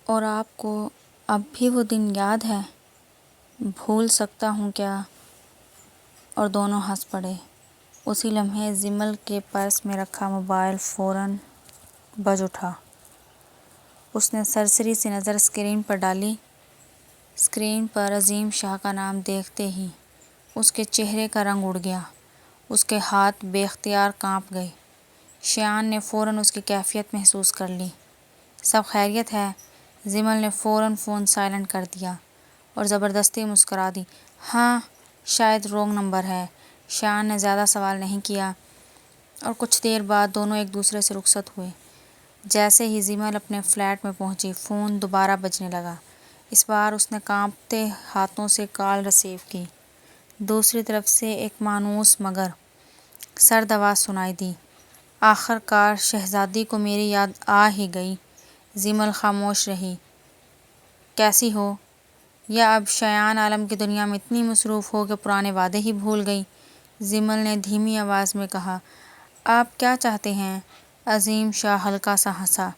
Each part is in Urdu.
اور آپ کو اب بھی وہ دن یاد ہے؟ بھول سکتا ہوں کیا؟ اور دونوں ہنس پڑے۔ اسی لمحے جمل کے پرس میں رکھا موبائل فوراً بج اٹھا۔ اس نے سرسری سی نظر اسکرین پر ڈالی۔ اسکرین پر عظیم شاہ کا نام دیکھتے ہی اس کے چہرے کا رنگ اڑ گیا، اس کے ہاتھ بے اختیار کانپ گئے۔ شایان نے فوراً اس کی کیفیت محسوس کر لی۔ سب خیریت ہے؟ جمل نے فوراً فون سائلنٹ کر دیا اور زبردستی مسکرا دی۔ ہاں، شاید رونگ نمبر ہے۔ شایان نے زیادہ سوال نہیں کیا اور کچھ دیر بعد دونوں ایک دوسرے سے رخصت ہوئے۔ جیسے ہی جمل اپنے فلیٹ میں پہنچی، فون دوبارہ بجنے لگا۔ اس بار اس نے کانپتے ہاتھوں سے کال ریسیو کی۔ دوسری طرف سے ایک مانوس مگر سرد آواز سنائی دی۔ آخر کار شہزادی کو میری یاد آ ہی گئی۔ جمل خاموش رہی۔ کیسی ہو؟ یا اب شایان عالم کی دنیا میں اتنی مصروف ہو کہ پرانے وعدے ہی بھول گئی؟ جمل نے دھیمی آواز میں کہا۔ آپ کیا چاہتے ہیں؟ عظیم شاہ ہلکا سا ہنسا۔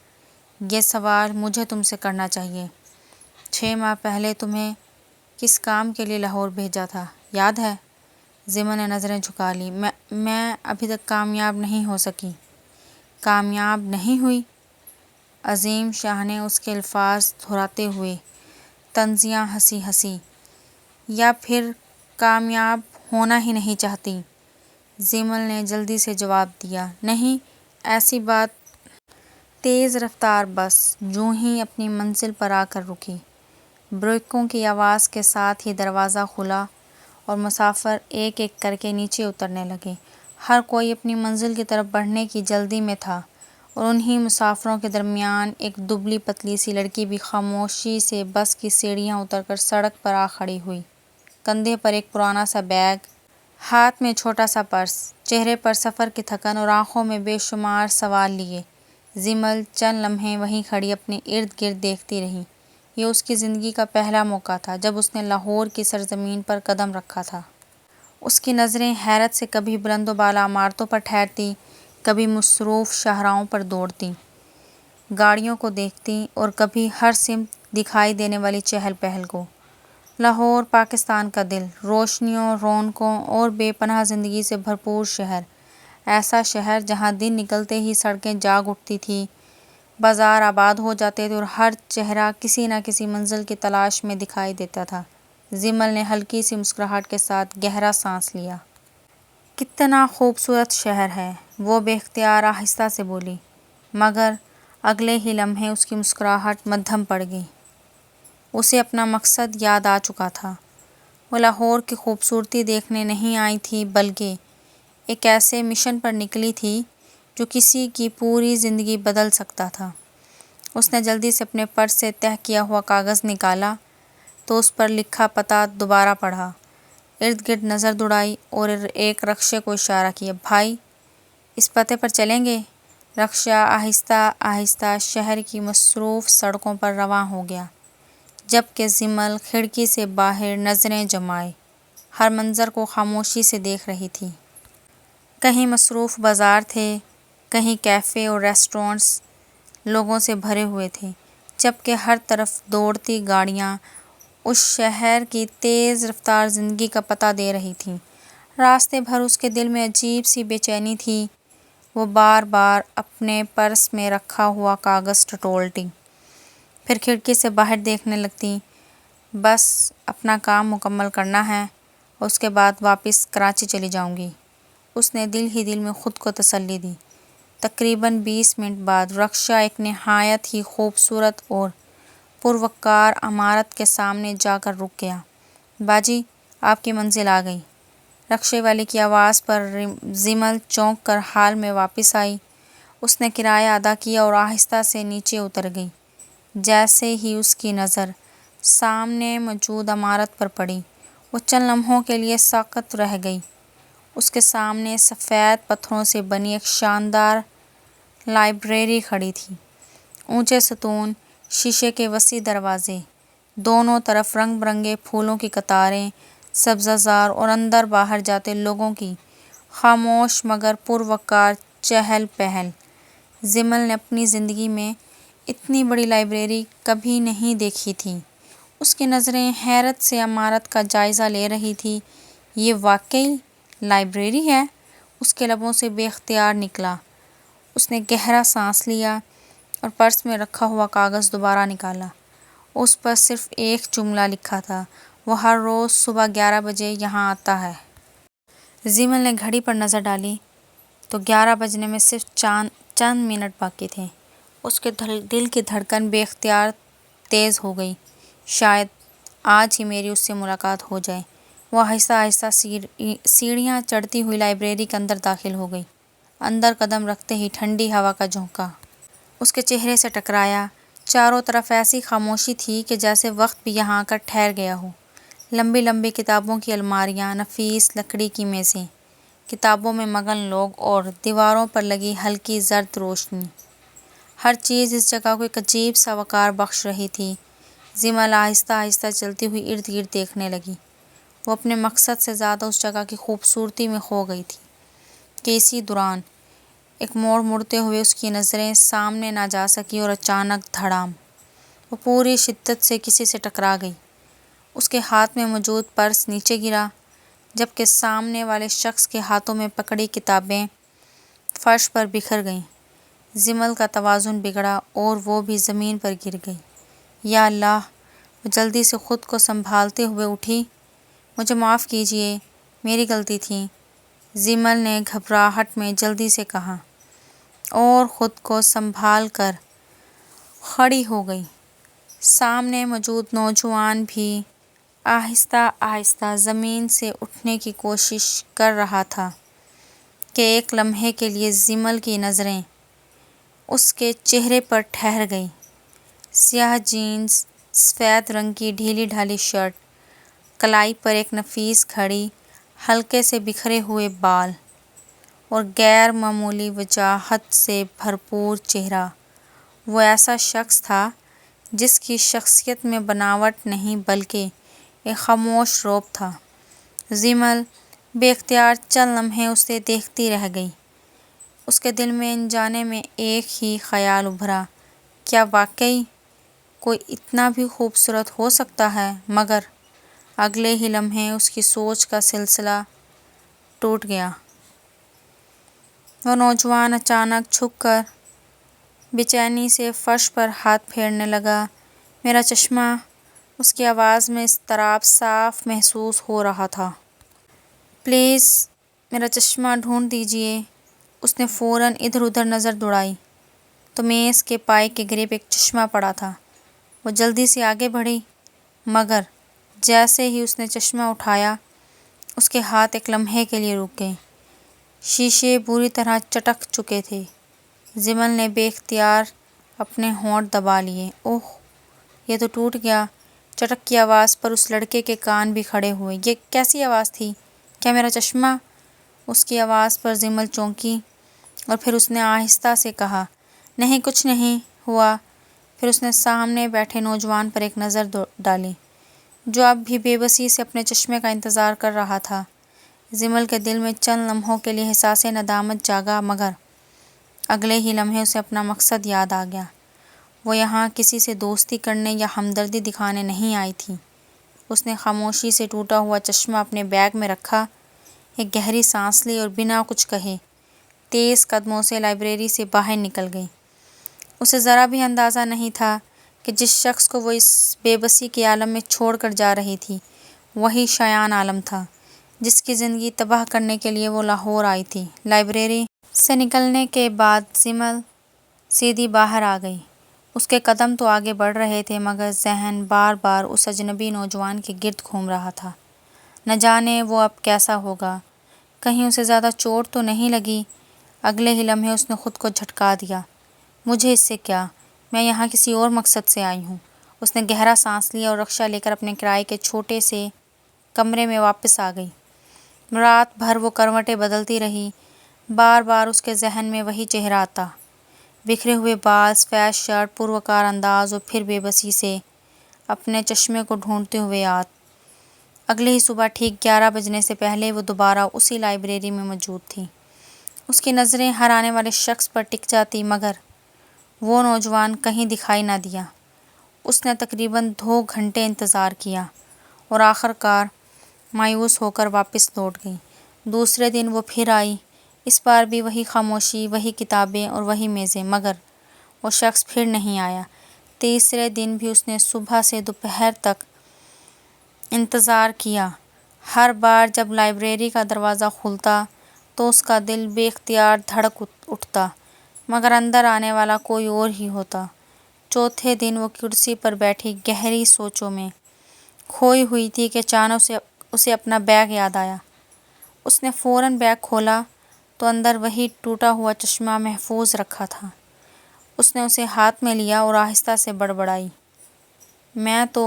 یہ سوال مجھے تم سے کرنا چاہیے۔ 6 ماہ پہلے تمہیں کس کام کے لیے لاہور بھیجا تھا، یاد ہے؟ جمل نے نظریں جھکا لیں۔ میں ابھی تک کامیاب نہیں ہو سکی۔ کامیاب نہیں ہوئی؟ عظیم شاہ نے اس کے الفاظ دہراتے ہوئے طنزیہ ہنسی۔ یا پھر کامیاب ہونا ہی نہیں چاہتی؟ جمل نے جلدی سے جواب دیا۔ نہیں، ایسی بات۔ تیز رفتار بس یوں ہی اپنی منزل پر آ کر رکی۔ بریکوں کی آواز کے ساتھ ہی دروازہ کھلا اور مسافر ایک ایک کر کے نیچے اترنے لگے۔ ہر کوئی اپنی منزل کی طرف بڑھنے کی جلدی میں تھا اور انہی مسافروں کے درمیان ایک دبلی پتلی سی لڑکی بھی خاموشی سے بس کی سیڑھیاں اتر کر سڑک پر آ کھڑی ہوئی۔ کندھے پر ایک پرانا سا بیگ، ہاتھ میں چھوٹا سا پرس، چہرے پر سفر کی تھکن اور آنکھوں میں بے شمار سوال لیے، جمل چند لمحے وہیں کھڑی اپنے ارد گرد دیکھتی رہی۔ یہ اس کی زندگی کا پہلا موقع تھا جب اس نے لاہور کی سرزمین پر قدم رکھا تھا۔ اس کی نظریں حیرت سے کبھی بلند و بالا عمارتوں پر ٹھہرتی، کبھی مصروف شاہراہوں پر دوڑتی گاڑیوں کو دیکھتی اور کبھی ہر سمت دکھائی دینے والی چہل پہل کو۔ لاہور پاکستان کا دل، روشنیوں، رونقوں اور بے پناہ زندگی سے بھرپور شہر۔ ایسا شہر جہاں دن نکلتے ہی سڑکیں جاگ اٹھتی تھیں، بازار آباد ہو جاتے تھے اور ہر چہرہ کسی نہ کسی منزل کی تلاش میں دکھائی دیتا تھا۔ جمل نے ہلکی سی مسکراہٹ کے ساتھ گہرا سانس لیا۔ کتنا خوبصورت شہر ہے، وہ بے اختیار آہستہ سے بولی، مگر اگلے ہی لمحے اس کی مسکراہٹ مدھم پڑ گئی۔ اسے اپنا مقصد یاد آ چکا تھا۔ وہ لاہور کی خوبصورتی دیکھنے نہیں آئی تھی بلکہ ایک ایسے مشن پر نکلی تھی جو کسی کی پوری زندگی بدل سکتا تھا۔ اس نے جلدی سے اپنے پرس سے تہہ کیا ہوا کاغذ نکالا تو اس پر لکھا پتہ دوبارہ پڑھا، ارد گرد نظر دوڑائی اور ایک رکشے کو اشارہ کیا۔ بھائی، اس پتے پر چلیں گے؟ رکشہ آہستہ آہستہ شہر کی مصروف سڑکوں پر رواں ہو گیا، جبکہ جمل کھڑکی سے باہر نظریں جمائے ہر منظر کو خاموشی سے دیکھ رہی تھی۔ کہیں مصروف بازار تھے، کہیں کیفے اور ریسٹورانٹس لوگوں سے بھرے ہوئے تھے، جبکہ ہر طرف دوڑتی گاڑیاں اس شہر کی تیز رفتار زندگی کا پتہ دے رہی تھیں۔ راستے بھر اس کے دل میں عجیب سی بے چینی تھی۔ وہ بار بار اپنے پرس میں رکھا ہوا کاغذ ٹٹولتی، پھر کھڑکی سے باہر دیکھنے لگتی۔ بس اپنا کام مکمل کرنا ہے اور اس کے بعد واپس کراچی چلی جاؤں گی، اس نے دل ہی دل میں خود کو تسلی دی۔ تقریباً 20 منٹ بعد رکشہ ایک نہایت ہی خوبصورت اور پروقار عمارت کے سامنے جا کر رک گیا۔ باجی، آپ کی منزل آ گئی۔ رکشے والے کی آواز پر جمل چونک کر حال میں واپس آئی۔ اس نے کرایہ ادا کیا اور آہستہ سے نیچے اتر گئی۔ جیسے ہی اس کی نظر سامنے موجود عمارت پر پڑی، وہ چند لمحوں کے لیے ساکت رہ گئی۔ اس کے سامنے سفید پتھروں سے بنی ایک شاندار لائبریری کھڑی تھی۔ اونچے ستون، شیشے کے وسیع دروازے، دونوں طرف رنگ برنگے پھولوں کی قطاریں، سبزہ زار اور اندر باہر جاتے لوگوں کی خاموش مگر پروقار چہل پہل۔ جمل نے اپنی زندگی میں اتنی بڑی لائبریری کبھی نہیں دیکھی تھی۔ اس کی نظریں حیرت سے عمارت کا جائزہ لے رہی تھی۔ یہ واقعی لائبریری ہے؟ اس کے لبوں سے بے اختیار نکلا۔ اس نے گہرا سانس لیا اور پرس میں رکھا ہوا کاغذ دوبارہ نکالا۔ اس پر صرف ایک جملہ لکھا تھا، وہ ہر روز صبح 11 بجے یہاں آتا ہے۔ زیمل نے گھڑی پر نظر ڈالی تو 11 بجنے میں صرف چند منٹ باقی تھے۔ اس کے دل کی دھڑکن بے اختیار تیز ہو گئی۔ شاید آج ہی میری اس سے ملاقات ہو جائے۔ وہ آہستہ آہستہ سیڑھیاں چڑھتی ہوئی لائبریری کے اندر داخل ہو گئی۔ اندر قدم رکھتے ہی ٹھنڈی ہوا کا جھونکا اس کے چہرے سے ٹکرایا۔ چاروں طرف ایسی خاموشی تھی کہ جیسے وقت بھی یہاں آ کر ٹھہر گیا ہو۔ لمبی لمبی کتابوں کی الماریاں، نفیس لکڑی کی میزیں، کتابوں میں مگن لوگ اور دیواروں پر لگی ہلکی زرد روشنی، ہر چیز اس جگہ کو ایک عجیب سا وقار بخش رہی تھی۔ زیمل آہستہ آہستہ چلتی ہوئی ارد گرد دیکھنے لگی۔ وہ اپنے مقصد سے زیادہ اس جگہ کی خوبصورتی میں کھو گئی تھی کہ اسی دوران ایک موڑ مڑتے ہوئے اس کی نظریں سامنے نہ جا سکی اور اچانک دھڑام وہ پوری شدت سے کسی سے ٹکرا گئی۔ اس کے ہاتھ میں موجود پرس نیچے گرا، جبکہ سامنے والے شخص کے ہاتھوں میں پکڑی کتابیں فرش پر بکھر گئیں۔ زیمل کا توازن بگڑا اور وہ بھی زمین پر گر گئی۔ یا اللہ! وہ جلدی سے خود کو سنبھالتے ہوئے اٹھی۔ مجھے معاف کیجیے، میری غلطی تھی، زیمل نے گھبراہٹ میں جلدی سے کہا، اور خود کو سنبھال کر کھڑی ہو گئی۔ سامنے موجود نوجوان بھی آہستہ آہستہ زمین سے اٹھنے کی کوشش کر رہا تھا کہ ایک لمحے کے لیے زیمل کی نظریں اس کے چہرے پر ٹھہر گئیں۔ سیاہ جینز، سفید رنگ کی ڈھیلی ڈھالی شرٹ، کلائی پر ایک نفیس گھڑی، ہلکے سے بکھرے ہوئے بال اور غیر معمولی وجاہت سے بھرپور چہرہ۔ وہ ایسا شخص تھا جس کی شخصیت میں بناوٹ نہیں بلکہ ایک خاموش رعب تھا۔ زیمل بے اختیار چند لمحے اسے دیکھتی رہ گئی۔ اس کے دل میں انجانے میں ایک ہی خیال ابھرا، کیا واقعی کوئی اتنا بھی خوبصورت ہو سکتا ہے؟ مگر اگلے ہی لمحے اس کی سوچ کا سلسلہ ٹوٹ گیا۔ وہ نوجوان اچانک جھک کر بے چینی سے فرش پر ہاتھ پھیرنے لگا۔ میرا چشمہ! اس کی آواز میں اضطراب صاف محسوس ہو رہا تھا۔ پلیز میرا چشمہ ڈھونڈ دیجیے۔ اس نے فوراً ادھر ادھر نظر دوڑائی تو میز کے پائے کے قریب ایک چشمہ پڑا تھا۔ وہ جلدی سے آگے بڑھی، مگر جیسے ہی اس نے چشمہ اٹھایا، اس کے ہاتھ ایک لمحے کے لیے رک گئے۔ شیشے بری طرح چٹک چکے تھے۔ زیمل نے بے اختیار اپنے ہونٹ دبا لیے۔ اوہ! یہ تو ٹوٹ گیا۔ چٹک کی آواز پر اس لڑکے کے کان بھی کھڑے ہوئے۔ یہ کیسی آواز تھی؟ کیا میرا چشمہ؟ اس کی آواز پر زیمل چونکی اور پھر اس نے آہستہ سے کہا، نہیں، کچھ نہیں ہوا۔ پھر اس نے سامنے بیٹھے نوجوان پر ایک نظر ڈالی جو اب بھی بے بسی سے اپنے چشمے کا انتظار کر رہا تھا۔ زیمل کے دل میں چند لمحوں کے لیے احساس ندامت جاگا، مگر اگلے ہی لمحے اسے اپنا مقصد یاد آ گیا۔ وہ یہاں کسی سے دوستی کرنے یا ہمدردی دکھانے نہیں آئی تھی۔ اس نے خاموشی سے ٹوٹا ہوا چشمہ اپنے بیگ میں رکھا، ایک گہری سانس لی اور بنا کچھ کہے تیز قدموں سے لائبریری سے باہر نکل گئی۔ اسے ذرا بھی اندازہ نہیں تھا کہ جس شخص کو وہ اس بے بسی کے عالم میں چھوڑ کر جا رہی تھی، وہی شایان عالم تھا جس کی زندگی تباہ کرنے کے لیے وہ لاہور آئی تھی۔ لائبریری سے نکلنے کے بعد زیمل سیدھی باہر آ گئی۔ اس کے قدم تو آگے بڑھ رہے تھے، مگر ذہن بار بار اس اجنبی نوجوان کے گرد گھوم رہا تھا۔ نہ جانے وہ اب کیسا ہوگا، کہیں اسے زیادہ چوٹ تو نہیں لگی۔ اگلے ہی لمحے اس نے خود کو جھٹکا دیا، مجھے اس سے کیا، میں یہاں کسی اور مقصد سے آئی ہوں۔ اس نے گہرا سانس لیا اور رکشہ لے کر اپنے کرائے کے چھوٹے سے کمرے میں واپس آ گئی۔ رات بھر وہ کروٹیں بدلتی رہی، بار بار اس کے ذہن میں وہی چہرہ آتا، بکھرے ہوئے بال، سفید شرٹ، پروقار انداز، اور پھر بے بسی سے اپنے چشمے کو ڈھونڈتے ہوئے یاد۔ اگلے ہی صبح ٹھیک 11 بجنے سے پہلے وہ دوبارہ اسی لائبریری میں موجود تھی۔ اس کی نظریں ہر آنے والے شخص پر ٹک جاتی، مگر وہ نوجوان کہیں دکھائی نہ دیا۔ اس نے تقریباً 2 گھنٹے انتظار کیا اور آخر کار مایوس ہو کر واپس لوٹ گئی۔ دوسرے دن وہ پھر آئی، اس بار بھی وہی خاموشی، وہی کتابیں اور وہی میزیں، مگر وہ شخص پھر نہیں آیا۔ تیسرے دن بھی اس نے صبح سے دوپہر تک انتظار کیا۔ ہر بار جب لائبریری کا دروازہ کھلتا تو اس کا دل بے اختیار دھڑک اٹھتا، مگر اندر آنے والا کوئی اور ہی ہوتا۔ چوتھے دن وہ کرسی پر بیٹھی گہری سوچوں میں کھوئی ہوئی تھی کہ اچانک اسے اپنا بیگ یاد آیا۔ اس نے فوراً بیگ کھولا تو اندر وہی ٹوٹا ہوا چشمہ محفوظ رکھا تھا۔ اس نے اسے ہاتھ میں لیا اور آہستہ سے بڑبڑائی، میں تو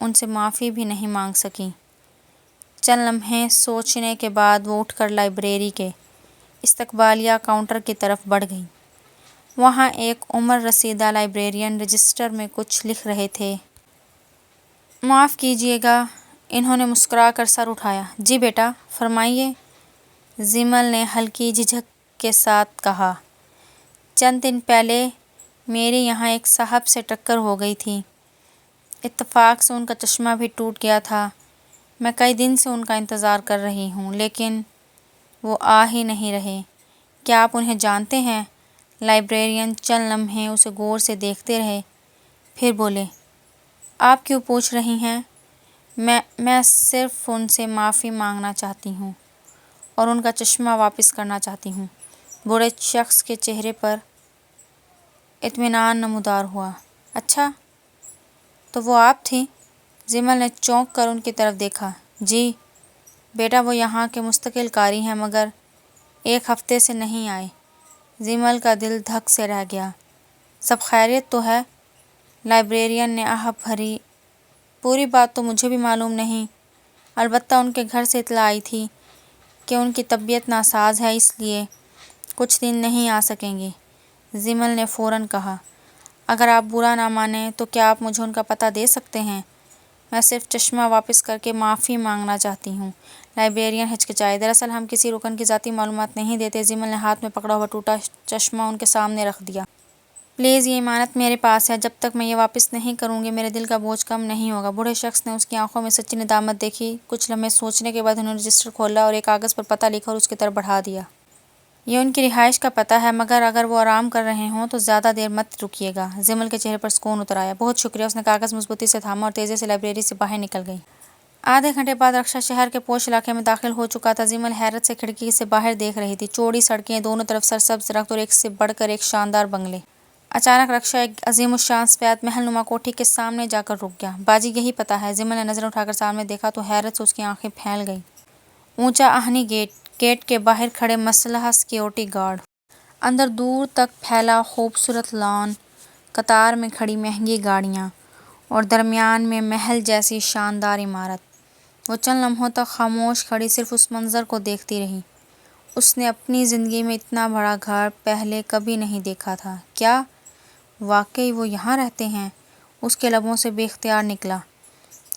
ان سے معافی بھی نہیں مانگ سکی۔ چند لمحے سوچنے کے بعد وہ اٹھ کر لائبریری کے استقبالیہ کاؤنٹر کی طرف بڑھ گئی۔ وہاں ایک عمر رسیدہ لائبریرین رجسٹر میں کچھ لکھ رہے تھے۔ معاف کیجیے گا، انہوں نے مسکرا کر سر اٹھایا۔ جی بیٹا، فرمائیے، جمیل نے ہلکی جھجک کے ساتھ کہا۔ چند دن پہلے میری یہاں ایک صاحب سے ٹکر ہو گئی تھی۔ اتفاق سے ان کا چشمہ بھی ٹوٹ گیا تھا۔ میں کئی دن سے ان کا انتظار کر رہی ہوں، لیکن وہ آ ہی نہیں رہے۔ کیا آپ انہیں جانتے ہیں؟ لائبریرین چند لمحے اسے غور سے دیکھتے رہے، پھر بولے، آپ کیوں پوچھ رہی ہیں؟ میں صرف ان سے معافی مانگنا چاہتی ہوں اور ان کا چشمہ واپس کرنا چاہتی ہوں۔ بوڑھے شخص کے چہرے پر اطمینان نمودار ہوا۔ اچھا، تو وہ آپ تھیں؟ جمیل نے چونک کر ان کی طرف دیکھا۔ جی بیٹا، وہ یہاں کے مستقل قاری ہیں، مگر 1 ہفتے سے نہیں آئے۔ جمیل کا دل دھک سے رہ گیا۔ سب خیریت تو ہے؟ لائبریرین نے آہ بھری۔ پوری بات تو مجھے بھی معلوم نہیں، البتہ ان کے گھر سے اطلاع آئی تھی کہ ان کی طبیعت ناساز ہے، اس لیے کچھ دن نہیں آ سکیں گے۔ جمیل نے فوراً کہا، اگر آپ برا نہ مانیں تو کیا آپ مجھے ان کا پتہ دے سکتے ہیں؟ میں صرف چشمہ واپس کر کے معافی مانگنا چاہتی ہوں۔ لائبریرین ہچکچائے۔ دراصل ہم کسی رکن کی ذاتی معلومات نہیں دیتے۔ جمیل نے ہاتھ میں پکڑا ہوا ٹوٹا چشمہ ان کے سامنے رکھ دیا۔ پلیز، یہ امانت میرے پاس ہے، جب تک میں یہ واپس نہیں کروں گی میرے دل کا بوجھ کم نہیں ہوگا۔ بوڑھے شخص نے اس کی آنکھوں میں سچی ندامت دیکھی۔ کچھ لمحے سوچنے کے بعد انہوں نے رجسٹر کھولا اور ایک کاغذ پر پتہ لکھا اور اس کی طرف بڑھا دیا۔ یہ ان کی رہائش کا پتہ ہے، مگر اگر وہ آرام کر رہے ہوں تو زیادہ دیر مت رکیے گا۔ جمیل کے چہرے پر سکون اتر آیا۔ بہت شکریہ۔ اس نے کاغذ مضبوطی سے تھاما اور تیزی سے لائبریری سے باہر نکل گئی۔ آدھے گھنٹے بعد رکشا شہر کے پوش علاقے میں داخل ہو چکا تھا۔ جمیل حیرت سے کھڑکی سے باہر دیکھ رہی تھی۔ چوڑی سڑکیں، دونوں طرف سرسبز درخت اور ایک سے بڑھ کر ایک شاندار بنگلے۔ اچانک رکشا ایک عظیم الشان سفید محل نما کوٹھی کے سامنے جا کر رک گیا۔ باجی، یہی پتہ ہے؟ جمیل نے نظریں اٹھا کر سامنے دیکھا تو حیرت سے اس کی آنکھیں پھیل گئیں۔ اونچا آہنی گیٹ کے باہر کھڑے مسلح سیکورٹی گارڈ، اندر دور تک پھیلا خوبصورت لان، قطار میں کھڑی مہنگی گاڑیاں اور درمیان میں محل جیسی شاندار عمارت۔ وہ چند لمحوں تک خاموش کھڑی صرف اس منظر کو دیکھتی رہی۔ اس نے اپنی زندگی میں اتنا بڑا گھر پہلے کبھی نہیں دیکھا تھا۔ کیا واقعی وہ یہاں رہتے ہیں؟ اس کے لبوں سے بے اختیار نکلا۔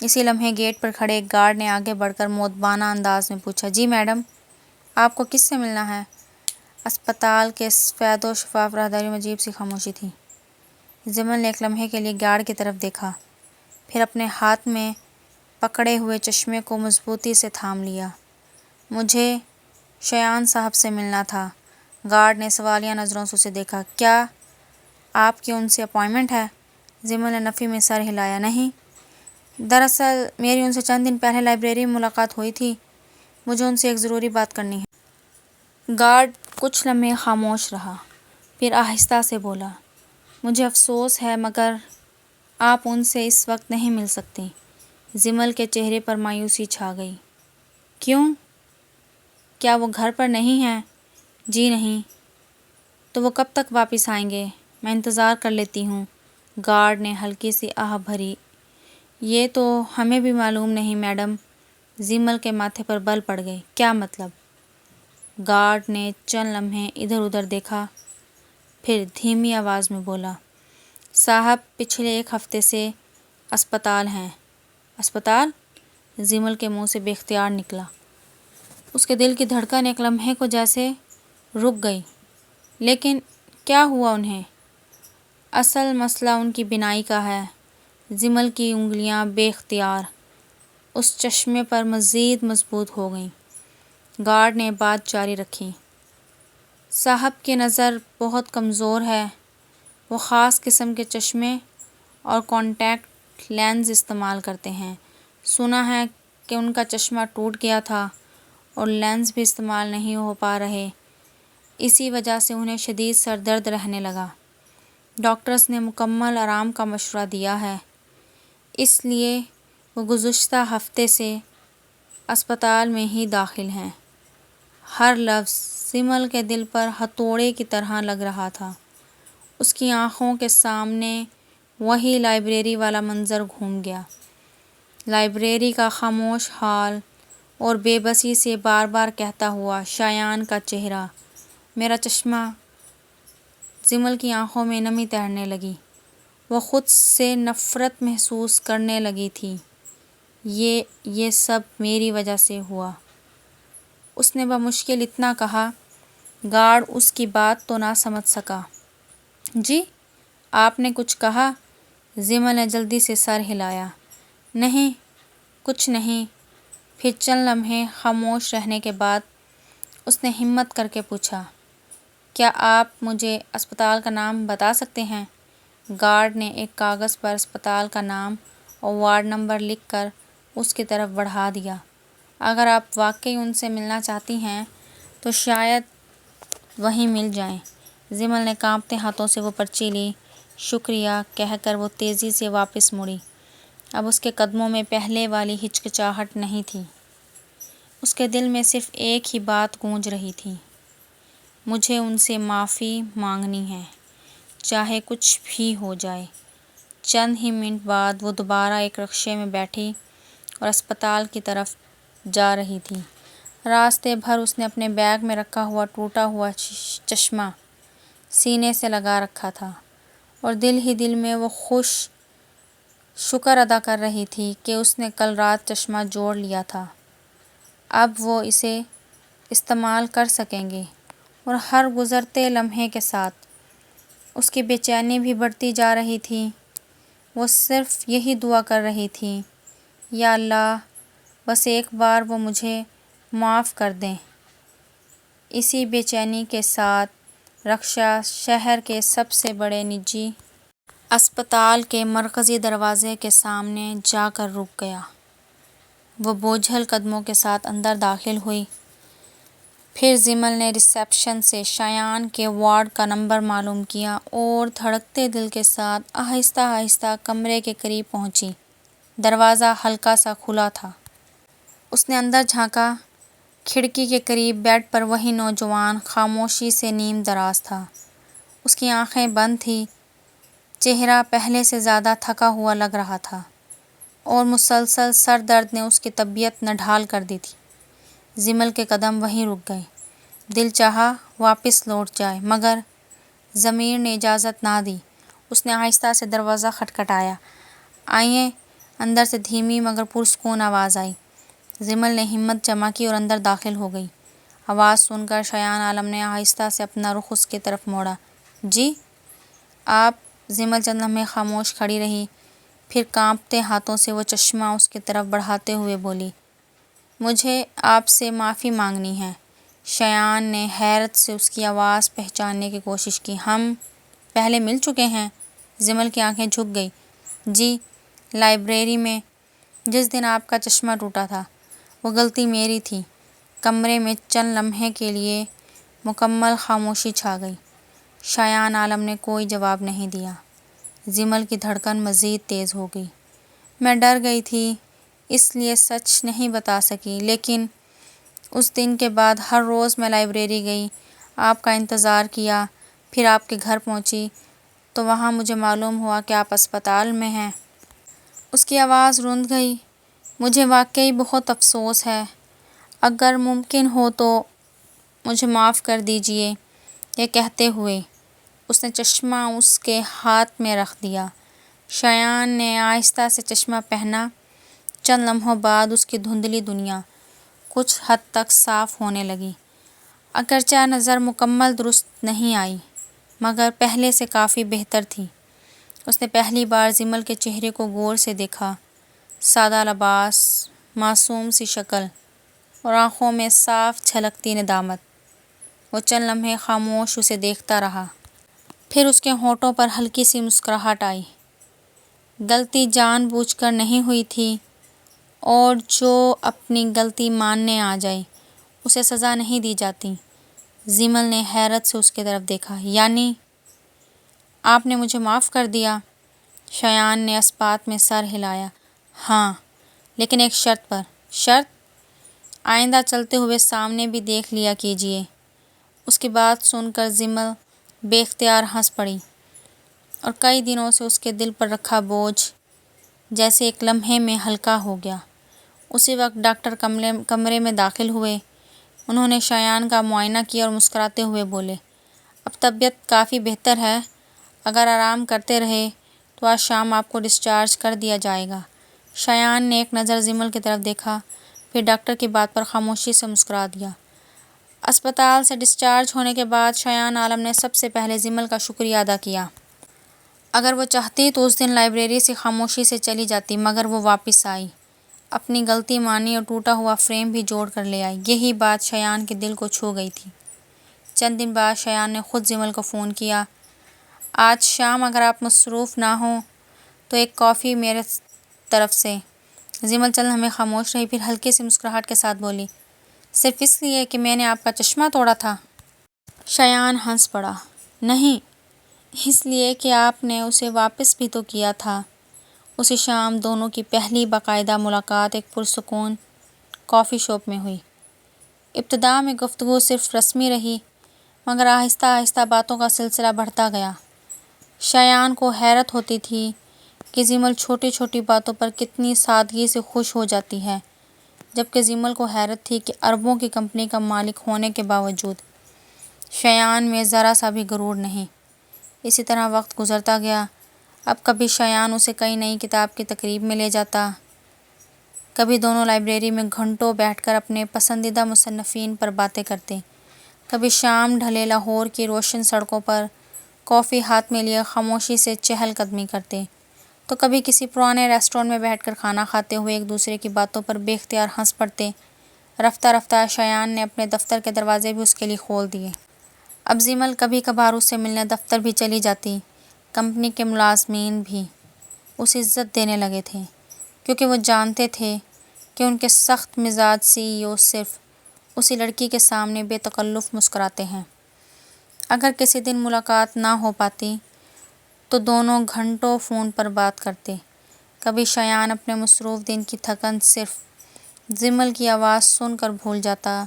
اسی لمحے گیٹ پر کھڑے ایک گارڈ نے آگے بڑھ کر مؤدبانہ انداز میں پوچھا، جی میڈم، آپ کو کس سے ملنا ہے؟ اسپتال کے سفید و شفاف راہداری میں عجیب سی خاموشی تھی۔ جمیل نے ایک لمحے کے لیے گارڈ کی طرف دیکھا، پھر اپنے ہاتھ میں پکڑے ہوئے چشمے کو مضبوطی سے تھام لیا۔ مجھے شایان صاحب سے ملنا تھا۔ گارڈ نے سوالیہ نظروں سے اسے دیکھا۔ کیا آپ کی ان سے اپائنٹمنٹ ہے؟ جمیل نے نفی میں سر ہلایا۔ نہیں، دراصل میری ان سے چند دن پہلے لائبریری میں ملاقات ہوئی تھی۔ مجھے ان سے ایک ضروری بات کرنی ہے۔ گارڈ کچھ لمحے خاموش رہا، پھر آہستہ سے بولا، مجھے افسوس ہے مگر آپ ان سے اس وقت نہیں مل سکتی۔ جمیل کے چہرے پر مایوسی چھا گئی۔ کیوں؟ کیا وہ گھر پر نہیں ہیں؟ جی نہیں۔ تو وہ کب تک واپس آئیں گے؟ میں انتظار کر لیتی ہوں۔ گارڈ نے ہلکی سی آہ بھری۔ یہ تو ہمیں بھی معلوم نہیں میڈم۔ جمیل کے ماتھے پر بل پڑ گئے۔ کیا مطلب؟ گارڈ نے چند لمحے ادھر ادھر دیکھا، پھر دھیمی آواز میں بولا، صاحب پچھلے 1 ہفتے سے اسپتال ہیں۔ اسپتال؟ جمیل کے منہ سے بے اختیار نکلا۔ اس کے دل کی دھڑکن ایک لمحے کو جیسے رک گئی۔ لیکن کیا ہوا انہیں؟ اصل مسئلہ ان کی بینائی کا ہے۔ جمل کی انگلیاں بے اختیار اس چشمے پر مزید مضبوط ہو گئیں۔ گارڈ نے بات جاری رکھی۔ صاحب کی نظر بہت کمزور ہے۔ وہ خاص قسم کے چشمے اور کانٹیکٹ لینز استعمال کرتے ہیں۔ سنا ہے کہ ان کا چشمہ ٹوٹ گیا تھا اور لینز بھی استعمال نہیں ہو پا رہے۔ اسی وجہ سے انہیں شدید سر درد رہنے لگا۔ ڈاکٹرز نے مکمل آرام کا مشورہ دیا ہے، اس لیے وہ گزشتہ ہفتے سے اسپتال میں ہی داخل ہیں۔ ہر لفظ جمل کے دل پر ہتھوڑے کی طرح لگ رہا تھا۔ اس کی آنکھوں کے سامنے وہی لائبریری والا منظر گھوم گیا۔ لائبریری کا خاموش حال اور بے بسی سے بار بار کہتا ہوا شایان کا چہرہ، میرا چشمہ۔ جمل کی آنکھوں میں نمی تیرنے لگی۔ وہ خود سے نفرت محسوس کرنے لگی تھی۔ یہ سب میری وجہ سے ہوا۔ اس نے بمشکل اتنا کہا۔ گارڈ اس کی بات تو نہ سمجھ سکا۔ جی، آپ نے کچھ کہا؟ جمل نے جلدی سے سر ہلایا۔ نہیں، کچھ نہیں۔ پھر چند لمحے خاموش رہنے کے بعد اس نے ہمت کر کے پوچھا، کیا آپ مجھے اسپتال کا نام بتا سکتے ہیں؟ گارڈ نے ایک کاغذ پر اسپتال کا نام اور وارڈ نمبر لکھ کر اس کی طرف بڑھا دیا۔ اگر آپ واقعی ان سے ملنا چاہتی ہیں تو شاید وہیں مل جائیں۔ جمل نے کانپتے ہاتھوں سے وہ پرچی لی۔ شکریہ کہہ کر وہ تیزی سے واپس مڑی۔ اب اس کے قدموں میں پہلے والی ہچکچاہٹ نہیں تھی۔ اس کے دل میں صرف ایک ہی بات گونج رہی تھی، مجھے ان سے معافی مانگنی ہے، چاہے کچھ بھی ہو جائے۔ چند ہی منٹ بعد وہ دوبارہ ایک رکشے میں بیٹھی اور اسپتال کی طرف جا رہی تھی۔ راستے بھر اس نے اپنے بیگ میں رکھا ہوا ٹوٹا ہوا چشمہ سینے سے لگا رکھا تھا اور دل ہی دل میں وہ شکر ادا کر رہی تھی کہ اس نے کل رات چشمہ جوڑ لیا تھا۔ اب وہ اسے استعمال کر سکیں گے اور ہر گزرتے لمحے کے ساتھ اس کی بے چینی بھی بڑھتی جا رہی تھی۔ وہ صرف یہی دعا کر رہی تھی، یا اللہ، بس ایک بار وہ مجھے معاف کر دیں۔ اسی بے چینی کے ساتھ رکشہ شہر کے سب سے بڑے نجی اسپتال کے مرکزی دروازے کے سامنے جا کر رک گیا۔ وہ بوجھل قدموں کے ساتھ اندر داخل ہوئی۔ پھر جمل نے ریسیپشن سے شایان کے وارڈ کا نمبر معلوم کیا اور دھڑکتے دل کے ساتھ آہستہ آہستہ کمرے کے قریب پہنچی۔ دروازہ ہلکا سا کھلا تھا۔ اس نے اندر جھانکا۔ کھڑکی کے قریب بیڈ پر وہی نوجوان خاموشی سے نیم دراز تھا۔ اس کی آنکھیں بند تھیں، چہرہ پہلے سے زیادہ تھکا ہوا لگ رہا تھا اور مسلسل سر درد نے اس کی طبیعت نڈھال کر دی تھی۔ جمل کے قدم وہیں رک گئے۔ دل چاہا واپس لوٹ جائے مگر ضمیر نے اجازت نہ دی۔ اس نے آہستہ سے دروازہ کھٹکھٹایا۔ آئیے، اندر سے دھیمی مگر پرسکون آواز آئی۔ جمل نے ہمت جمع کی اور اندر داخل ہو گئی۔ آواز سن کر شایان عالم نے آہستہ سے اپنا رخ اس کی طرف موڑا۔ جی، آپ؟ جمل چند لمحے خاموش کھڑی رہی، پھر کانپتے ہاتھوں سے وہ چشمہ اس کی طرف بڑھاتے ہوئے بولی، مجھے آپ سے معافی مانگنی ہے۔ شایان نے حیرت سے اس کی آواز پہچاننے کی کوشش کی۔ ہم پہلے مل چکے ہیں؟ جمل کی آنکھیں جھک گئی۔ جی، لائبریری میں، جس دن آپ کا چشمہ ٹوٹا تھا۔ وہ غلطی میری تھی۔ کمرے میں چند لمحے کے لیے مکمل خاموشی چھا گئی۔ شایان عالم نے کوئی جواب نہیں دیا۔ جمل کی دھڑکن مزید تیز ہو گئی۔ میں ڈر گئی تھی، اس لیے سچ نہیں بتا سکی، لیکن اس دن کے بعد ہر روز میں لائبریری گئی، آپ کا انتظار کیا، پھر آپ کے گھر پہنچی تو وہاں مجھے معلوم ہوا کہ آپ اسپتال میں ہیں۔ اس کی آواز رند گئی۔ مجھے واقعی بہت افسوس ہے۔ اگر ممکن ہو تو مجھے معاف کر دیجیے۔ یہ کہتے ہوئے اس نے چشمہ اس کے ہاتھ میں رکھ دیا۔ شایان نے آہستہ سے چشمہ پہنا۔ چند لمحوں بعد اس کی دھندلی دنیا کچھ حد تک صاف ہونے لگی۔ اگرچہ نظر مکمل درست نہیں آئی مگر پہلے سے کافی بہتر تھی۔ اس نے پہلی بار جمل کے چہرے کو غور سے دیکھا۔ سادہ لباس، معصوم سی شکل اور آنکھوں میں صاف چھلکتی ندامت۔ وہ چند لمحے خاموش اسے دیکھتا رہا۔ پھر اس کے ہونٹوں پر ہلکی سی مسکراہٹ آئی۔ غلطی جان بوجھ کر نہیں ہوئی تھی، اور جو اپنی غلطی ماننے آ جائے اسے سزا نہیں دی جاتی۔ جمل نے حیرت سے اس کی طرف دیکھا۔ یعنی آپ نے مجھے معاف کر دیا؟ شایان نے اثبات میں سر ہلایا۔ ہاں، لیکن ایک شرط پر۔ شرط؟ آئندہ چلتے ہوئے سامنے بھی دیکھ لیا کیجیے۔ اس کی بات سن کر جمل بے اختیار ہنس پڑی، اور کئی دنوں سے اس کے دل پر رکھا بوجھ جیسے ایک لمحے میں ہلکا ہو گیا۔ اسی وقت ڈاکٹر کمرے میں داخل ہوئے۔ انہوں نے شایان کا معائنہ کیا اور مسکراتے ہوئے بولے، اب طبیعت کافی بہتر ہے۔ اگر آرام کرتے رہے تو آج شام آپ کو ڈسچارج کر دیا جائے گا۔ شایان نے ایک نظر جمل کی طرف دیکھا، پھر ڈاکٹر کی بات پر خاموشی سے مسکرا دیا۔ اسپتال سے ڈسچارج ہونے کے بعد شایان عالم نے سب سے پہلے جمل کا شکریہ ادا کیا۔ اگر وہ چاہتی تو اس دن لائبریری سے خاموشی سے چلی جاتی، مگر وہ واپس آئی، اپنی غلطی مانی اور ٹوٹا ہوا فریم بھی جوڑ کر لے آئی۔ یہی بات شایان کے دل کو چھو گئی تھی۔ چند دن بعد شایان نے خود جمل کو فون کیا۔ آج شام اگر آپ مصروف نہ ہوں تو ایک کافی میرے طرف سے۔ جمل چند لمحے خاموش رہی، پھر ہلکی سی مسکراہٹ کے ساتھ بولی، صرف اس لیے کہ میں نے آپ کا چشمہ توڑا تھا؟ شایان ہنس پڑا۔ نہیں، اس لیے کہ آپ نے اسے واپس بھی تو کیا تھا۔ اسی شام دونوں کی پہلی باقاعدہ ملاقات ایک پرسکون کافی شاپ میں ہوئی۔ ابتدا میں گفتگو صرف رسمی رہی، مگر آہستہ آہستہ باتوں کا سلسلہ بڑھتا گیا۔ شایان کو حیرت ہوتی تھی کہ جمل چھوٹی چھوٹی باتوں پر کتنی سادگی سے خوش ہو جاتی ہے، جبکہ جمل کو حیرت تھی کہ اربوں کی کمپنی کا مالک ہونے کے باوجود شایان میں ذرا سا بھی غرور نہیں۔ اسی طرح وقت گزرتا گیا۔ اب کبھی شایان اسے کئی نئی کتاب کی تقریب میں لے جاتا، کبھی دونوں لائبریری میں گھنٹوں بیٹھ کر اپنے پسندیدہ مصنفین پر باتیں کرتے، کبھی شام ڈھلے لاہور کی روشن سڑکوں پر کافی ہاتھ میں لیے خاموشی سے چہل قدمی کرتے، تو کبھی کسی پرانے ریسٹورینٹ میں بیٹھ کر کھانا کھاتے ہوئے ایک دوسرے کی باتوں پر بے اختیار ہنس پڑتے۔ رفتہ رفتہ شایان نے اپنے دفتر کے دروازے بھی اس کے لیے کھول دیے۔ اب جمل کبھی کبھار اس سے ملنے دفتر بھی چلی جاتی۔ کمپنی کے ملازمین بھی اسے عزت دینے لگے تھے، کیونکہ وہ جانتے تھے کہ ان کے سخت مزاج سی ای او صرف اسی لڑکی کے سامنے بے تکلف مسکراتے ہیں۔ اگر کسی دن ملاقات نہ ہو پاتی تو دونوں گھنٹوں فون پر بات کرتے۔ کبھی شایان اپنے مصروف دن کی تھکن صرف جمل کی آواز سن کر بھول جاتا،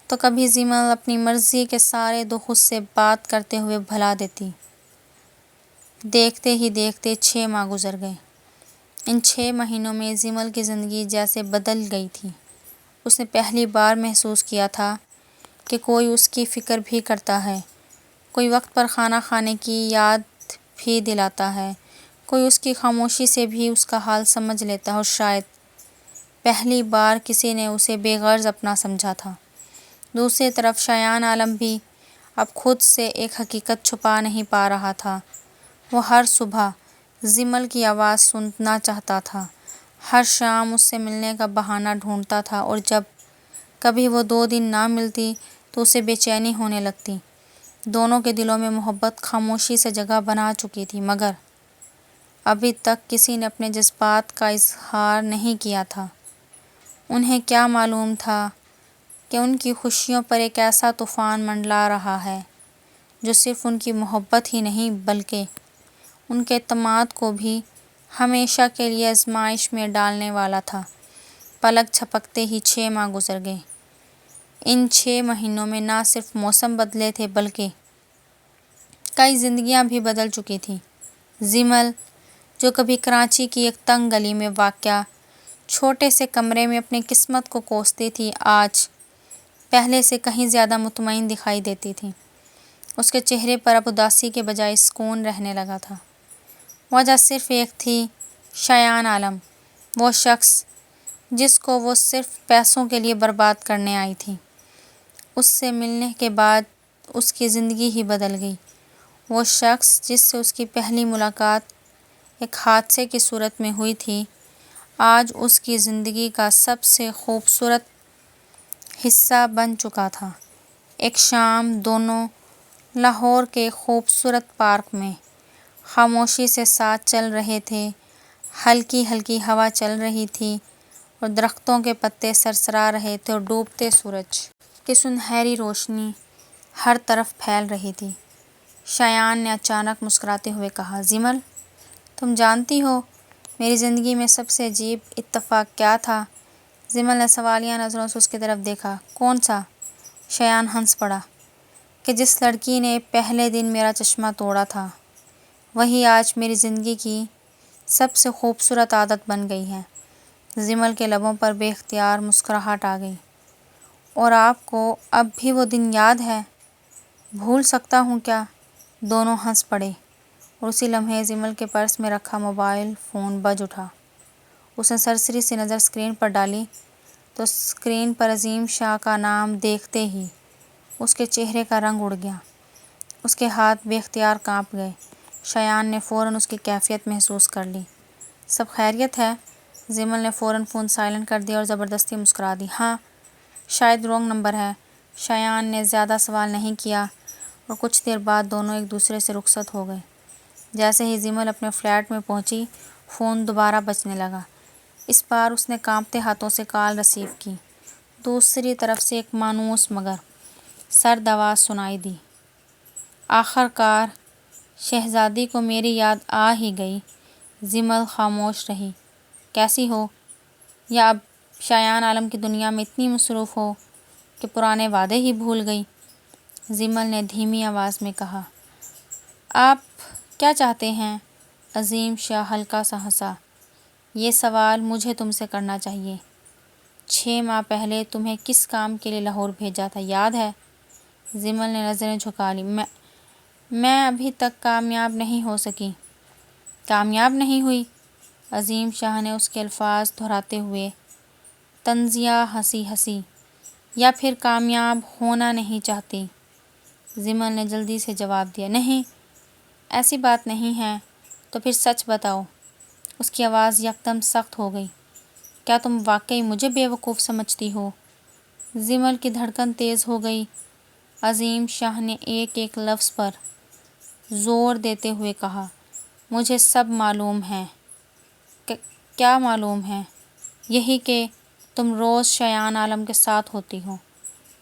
تو کبھی جمل اپنی مرضی کے سارے دکھ اس سے بات کرتے ہوئے بھلا دیتی۔ دیکھتے ہی دیکھتے 6 ماہ گزر گئے۔ ان 6 مہینوں میں جمل کی زندگی جیسے بدل گئی تھی۔ اس نے پہلی بار محسوس کیا تھا کہ کوئی اس کی فکر بھی کرتا ہے، کوئی وقت پر کھانا کھانے کی یاد بھی دلاتا ہے، کوئی اس کی خاموشی سے بھی اس کا حال سمجھ لیتا ہے، اور شاید پہلی بار کسی نے اسے بے غرض اپنا سمجھا تھا۔ دوسری طرف شایان عالم بھی اب خود سے ایک حقیقت چھپا نہیں پا رہا تھا۔ وہ ہر صبح جمل کی آواز سننا چاہتا تھا، ہر شام اس سے ملنے کا بہانہ ڈھونڈتا تھا، اور جب کبھی وہ 2 دن نہ ملتی تو اسے بے چینی ہونے لگتی۔ دونوں کے دلوں میں محبت خاموشی سے جگہ بنا چکی تھی، مگر ابھی تک کسی نے اپنے جذبات کا اظہار نہیں کیا تھا۔ انہیں کیا معلوم تھا کہ ان کی خوشیوں پر ایک ایسا طوفان منڈلا رہا ہے جو صرف ان کی محبت ہی نہیں بلکہ ان کے اعتماد کو بھی ہمیشہ کے لیے آزمائش میں ڈالنے والا تھا۔ پلک جھپکتے ہی 6 ماہ گزر گئے۔ ان 6 مہینوں میں نہ صرف موسم بدلے تھے بلکہ کئی زندگیاں بھی بدل چکی تھیں۔ جمل، جو کبھی کراچی کی ایک تنگ گلی میں واقع چھوٹے سے کمرے میں اپنی قسمت کو کوستی تھی، آج پہلے سے کہیں زیادہ مطمئن دکھائی دیتی تھی۔ اس کے چہرے پر اب اداسی کے بجائے سکون رہنے لگا تھا۔ وجہ صرف ایک تھی، شایان عالم، وہ شخص جس کو وہ صرف پیسوں کے لیے برباد کرنے آئی تھی۔ اس سے ملنے کے بعد اس کی زندگی ہی بدل گئی۔ وہ شخص جس سے اس کی پہلی ملاقات ایک حادثے کی صورت میں ہوئی تھی، آج اس کی زندگی کا سب سے خوبصورت حصہ بن چکا تھا۔ ایک شام دونوں لاہور کے خوبصورت پارک میں خاموشی سے ساتھ چل رہے تھے۔ ہلکی ہلکی ہوا چل رہی تھی اور درختوں کے پتے سرسرا رہے تھے اور ڈوبتے سورج کی سنہری روشنی ہر طرف پھیل رہی تھی۔ شایان نے اچانک مسکراتے ہوئے کہا، "زمل، تم جانتی ہو میری زندگی میں سب سے عجیب اتفاق کیا تھا؟" زمل نے سوالیہ نظروں سے اس کی طرف دیکھا۔ "کون سا؟" شایان ہنس پڑا۔ "کہ جس لڑکی نے پہلے دن میرا چشمہ توڑا تھا، وہی آج میری زندگی کی سب سے خوبصورت عادت بن گئی ہے۔" زمل کے لبوں پر بے اختیار مسکراہٹ آ گئی۔ "اور آپ کو اب بھی وہ دن یاد ہے؟" "بھول سکتا ہوں کیا؟" دونوں ہنس پڑے اور اسی لمحے زمل کے پرس میں رکھا موبائل فون بج اٹھا۔ اس نے سرسری سی نظر اسکرین پر ڈالی تو اسکرین پر عظیم شاہ کا نام دیکھتے ہی اس کے چہرے کا رنگ اڑ گیا۔ اس کے ہاتھ بے اختیار کانپ گئے۔ شایان نے فوراً اس کی کیفیت محسوس کر لی۔ "سب خیریت ہے؟" زمل نے فوراً فون سائلنٹ کر دیا اور زبردستی مسکرا دی۔ "ہاں، شاید رانگ نمبر ہے۔" شایان نے زیادہ سوال نہیں کیا اور کچھ دیر بعد دونوں ایک دوسرے سے رخصت ہو گئے۔ جیسے ہی زمل اپنے فلیٹ میں پہنچی، فون دوبارہ بجنے لگا۔ اس بار اس نے کانپتے ہاتھوں سے کال ریسیو کی۔ دوسری طرف سے ایک مانوس مگر سرد آواز سنائی دی، "آخر کار شہزادی کو میری یاد آ ہی گئی۔" زمل خاموش رہی۔ "کیسی ہو؟ یا اب شایان عالم کی دنیا میں اتنی مصروف ہو کہ پرانے وعدے ہی بھول گئی؟" زمل نے دھیمی آواز میں کہا۔ "آپ کیا چاہتے ہیں؟" عظیم شاہ ہلکا سا ہنسا۔ "یہ سوال مجھے تم سے کرنا چاہیے۔ 6 ماہ پہلے تمہیں کس کام کے لیے لاہور بھیجا تھا، یاد ہے؟" زمل نے نظریں جھکا لیں۔ میں ابھی تک کامیاب نہیں ہو سکی۔" "کامیاب نہیں ہوئی؟" عظیم شاہ نے اس کے الفاظ دہراتے ہوئے طنزیہ ہنسی۔ "یا پھر کامیاب ہونا نہیں چاہتی؟" زمل نے جلدی سے جواب دیا۔ "نہیں، ایسی بات نہیں ہے۔" "تو پھر سچ بتاؤ۔" اس کی آواز یکدم سخت ہو گئی۔ "کیا تم واقعی مجھے بے وقوف سمجھتی ہو؟" زمل کی دھڑکن تیز ہو گئی۔ عظیم شاہ نے ایک ایک لفظ پر زور دیتے ہوئے کہا، "مجھے سب معلوم ہے۔" "کیا معلوم ہے؟" "یہی کہ تم روز شایان عالم کے ساتھ ہوتی ہو،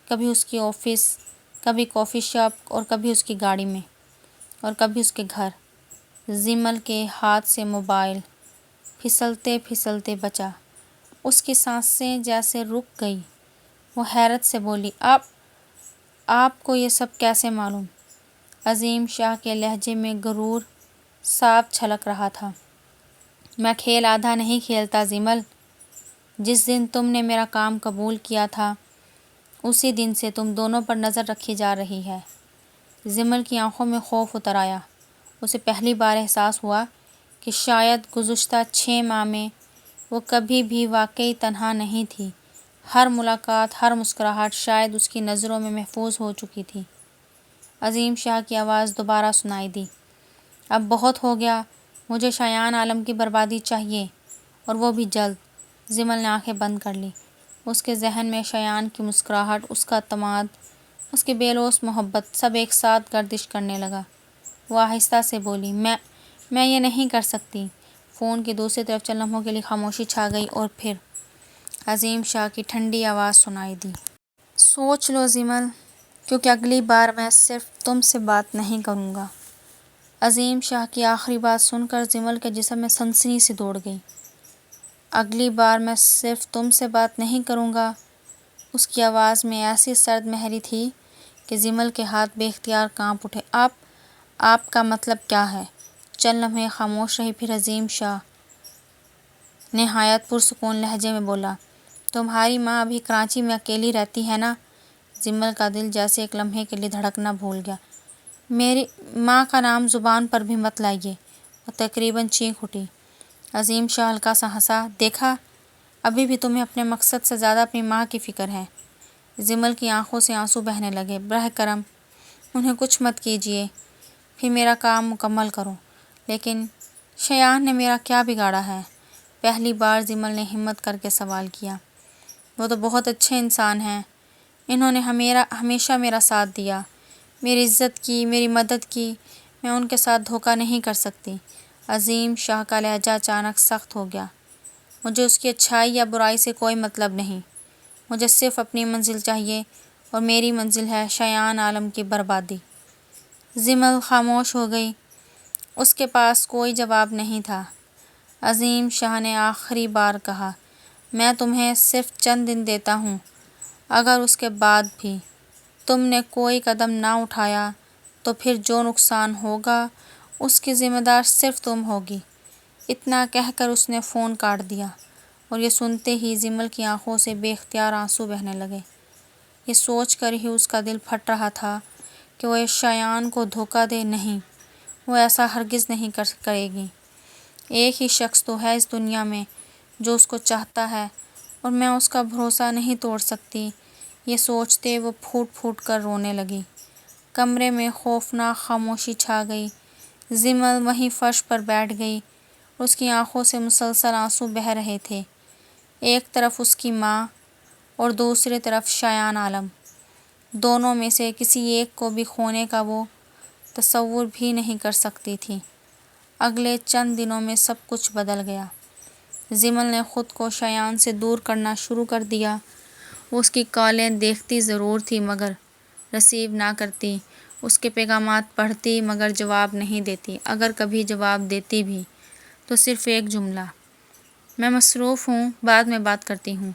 کبھی اس کے آفس، کبھی کافی شاپ اور کبھی اس کی گاڑی میں اور کبھی اس کے گھر۔" زمل کے ہاتھ سے موبائل پھسلتے پھسلتے بچا۔ اس کی سانسیں جیسے رک گئی۔ وہ حیرت سے بولی، آپ کو یہ سب کیسے معلوم؟" عظیم شاہ کے لہجے میں غرور صاف جھلک رہا تھا۔ "میں کھیل آدھا نہیں کھیلتا زمل۔ جس دن تم نے میرا کام قبول کیا تھا، اسی دن سے تم دونوں پر نظر رکھی جا رہی ہے۔" زمل کی آنکھوں میں خوف اتر آیا۔ اسے پہلی بار احساس ہوا کہ شاید گزشتہ 6 ماہ میں وہ کبھی بھی واقعی تنہا نہیں تھی۔ ہر ملاقات، ہر مسکراہٹ شاید اس کی نظروں میں محفوظ ہو چکی تھی۔ عظیم شاہ کی آواز دوبارہ سنائی دی، "اب بہت ہو گیا۔ مجھے شایان عالم کی بربادی چاہیے، اور وہ بھی جلد۔" زمل نے آنکھیں بند کر لیں۔ اس کے ذہن میں شایان کی مسکراہٹ، اس کا اعتماد، اس کی بے لوث محبت، سب ایک ساتھ گردش کرنے لگا۔ وہ آہستہ سے بولی، میں یہ نہیں کر سکتی۔ فون کی دوسری طرف چند لمحوں کے لیے خاموشی چھا گئی اور پھر عظیم شاہ کی ٹھنڈی آواز سنائی دی، "سوچ لو زمل، کیونکہ اگلی بار میں صرف تم سے بات نہیں کروں گا۔" عظیم شاہ کی آخری بات سن کر زمل کے جسم میں سنسنی سی دوڑ گئی۔ "اگلی بار میں صرف تم سے بات نہیں کروں گا؟" اس کی آواز میں ایسی سرد مہری تھی کہ زمل کے ہاتھ بے اختیار کانپ اٹھے۔ آپ کا مطلب کیا ہے؟" چند لمحے خاموش رہی، پھر عظیم شاہ نہایت پرسکون لہجے میں بولا، "تمہاری ماں ابھی کراچی میں اکیلی رہتی ہے نا؟" زمل کا دل جیسے ایک لمحے کے لیے دھڑکنا بھول گیا۔ "میری ماں کا نام زبان پر بھی مت لائیے۔" وہ تقریباً چیخ اٹھی۔ عظیم شاہ ہلکا سا ہنسا، "دیکھا، ابھی بھی تمہیں اپنے مقصد سے زیادہ اپنی ماں کی فکر ہے۔" زمل کی آنکھوں سے آنسو بہنے لگے۔ "براہ کرم انہیں کچھ مت کیجیے، پھر میرا کام مکمل کرو۔" لیکن شایان نے میرا کیا بگاڑا ہے؟ پہلی بار زمل نے ہمت کر کے سوال کیا۔ وہ تو بہت اچھے انسان ہیں، انہوں نے ہمیشہ میرا ساتھ دیا، میری عزت کی، میری مدد کی، میں ان کے ساتھ دھوکہ نہیں کر سکتی۔ عظیم شاہ کا لہجہ اچانک سخت ہو گیا۔ مجھے اس کی اچھائی یا برائی سے کوئی مطلب نہیں، مجھے صرف اپنی منزل چاہیے، اور میری منزل ہے شایان عالم کی بربادی۔ زمل خاموش ہو گئی، اس کے پاس کوئی جواب نہیں تھا۔ عظیم شاہ نے آخری بار کہا، میں تمہیں صرف چند دن دیتا ہوں، اگر اس کے بعد بھی تم نے کوئی قدم نہ اٹھایا تو پھر جو نقصان ہوگا اس کی ذمہ دار صرف تم ہوگی۔ اتنا کہہ کر اس نے فون کاٹ دیا، اور یہ سنتے ہی زمل کی آنکھوں سے بے اختیار آنسو بہنے لگے۔ یہ سوچ کر ہی اس کا دل پھٹ رہا تھا کہ وہ اس شایان کو دھوکہ دے نہیں، وہ ایسا ہرگز نہیں کرے گی۔ ایک ہی شخص تو ہے اس دنیا میں جو اس کو چاہتا ہے، اور میں اس کا بھروسہ نہیں توڑ سکتی۔ یہ سوچتے وہ پھوٹ پھوٹ کر رونے لگی۔ کمرے میں خوفناک خاموشی چھا گئی۔ زمل وہیں فرش پر بیٹھ گئی، اس کی آنکھوں سے مسلسل آنسو بہہ رہے تھے۔ ایک طرف اس کی ماں اور دوسری طرف شایان عالم، دونوں میں سے کسی ایک کو بھی کھونے کا وہ تصور بھی نہیں کر سکتی تھی۔ اگلے چند دنوں میں سب کچھ بدل گیا۔ زمل نے خود کو شایان سے دور کرنا شروع کر دیا۔ وہ اس کی کالیں دیکھتی ضرور تھی مگر ریسیو نہ کرتی، اس کے پیغامات پڑھتی مگر جواب نہیں دیتی۔ اگر کبھی جواب دیتی بھی تو صرف ایک جملہ، میں مصروف ہوں، بعد میں بات کرتی ہوں۔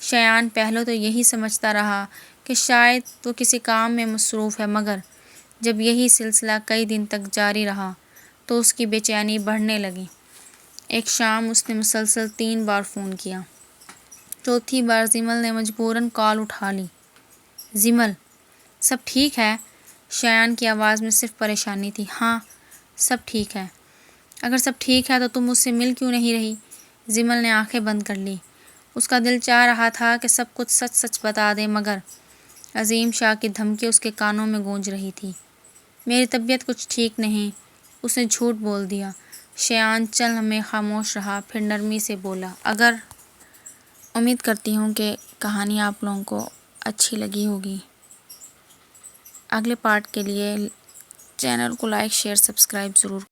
شایان پہلے تو یہی سمجھتا رہا کہ شاید وہ کسی کام میں مصروف ہے، مگر جب یہی سلسلہ کئی دن تک جاری رہا تو اس کی بے چینی بڑھنے لگی۔ ایک شام اس نے مسلسل 3 بار فون کیا۔ چوتھی بار زمل نے مجبوراً کال اٹھا لی۔ زمل، سب ٹھیک ہے؟ شایان کی آواز میں صرف پریشانی تھی۔ ہاں، سب ٹھیک ہے۔ اگر سب ٹھیک ہے تو تم مجھ سے مل کیوں نہیں رہی؟ زمل نے آنکھیں بند کر لی۔ اس کا دل چاہ رہا تھا کہ سب کچھ سچ سچ بتا دے، مگر عظیم شاہ کی دھمکی اس کے کانوں میں گونج رہی تھی۔ میری طبیعت کچھ ٹھیک نہیں، اس نے جھوٹ بول دیا۔ شایان چند لمحے خاموش رہا، پھر نرمی سے بولا، امید کرتی ہوں کہ کہانی آپ لوگوں کو اچھی لگی ہوگی۔ اگلے پارٹ کے لیے چینل کو لائک، شیئر، سبسکرائب ضرور